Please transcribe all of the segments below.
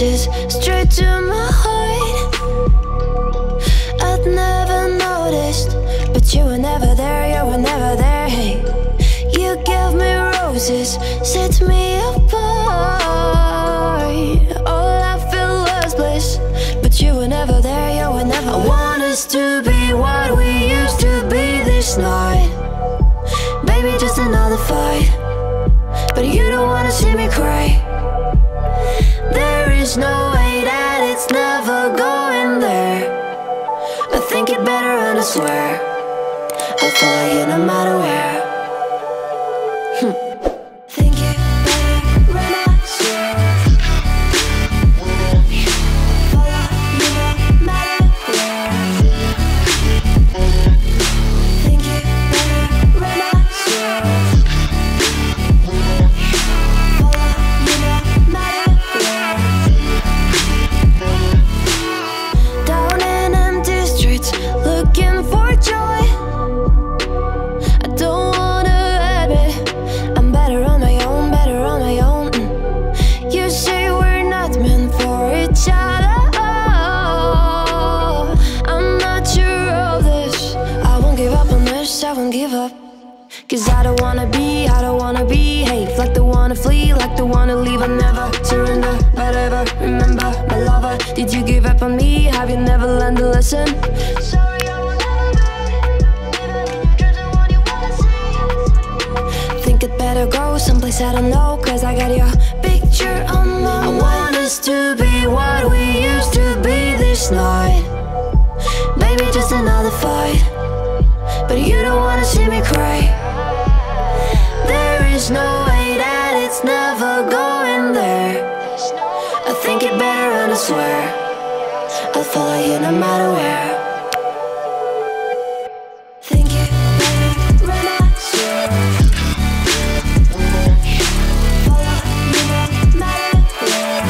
roses straight to my heart. I'd never noticed, but you were never there, you were never there. Hey, you gave me roses, set me apart. All I feel was bliss, but you were never there, you were never there. I want us to be what we used to be this night. Baby, just another fight, but you don't wanna see me cry. There is no way that it's never going there. I think it better and I swear I'll follow you no matter where. Think it better and I swear follow you no matter where. Think it better and I swear follow you no matter where. Down in empty streets, looking for joy. I don't wanna admit I'm better on my own, better on my own. You say we're not meant for each other. I'm not sure of this. I won't give up on this, I won't give up. Cause I don't wanna behave like the one to flee, like the one to leave. I never surrender, but ever remember my lover. Did you give up on me? Have you never learned a lesson? Sorry, I will never be even in your dreams the one you wanna see. Think it better go someplace I don't know, cause I got your picture on my mind. I want us to be what we used to be this night. Baby, just another fight, but you don't wanna see me cry. There is no way that it's never going there. I think it better and I swear I'll follow you no matter where. Think it better and I swear follow you no matter where.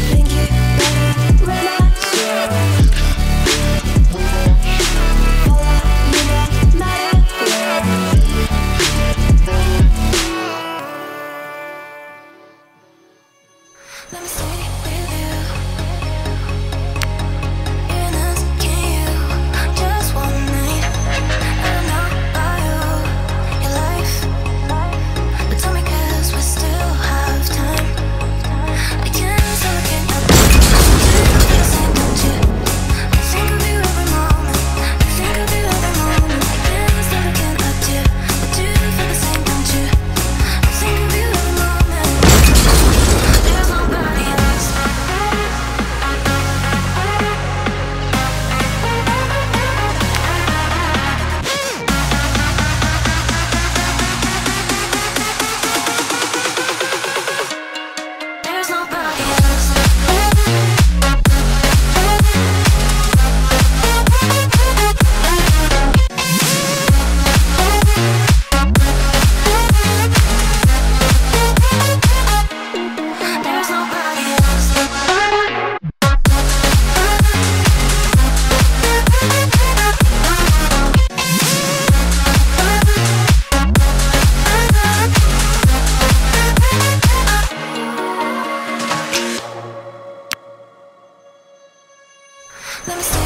Think it better and I swear follow you no matter where. Let me stay with you. You're not asking you just one night. I don't know about you, your life, but tell me 'cause we still have time. I can't stop looking at you. Do the same, don't you? I think of you every moment. I think of you every moment. I can't stop looking at you. But you feel the same, don't you? I think of you every moment. There's nobody else. There's nobody else. There's nobody else. Let me stay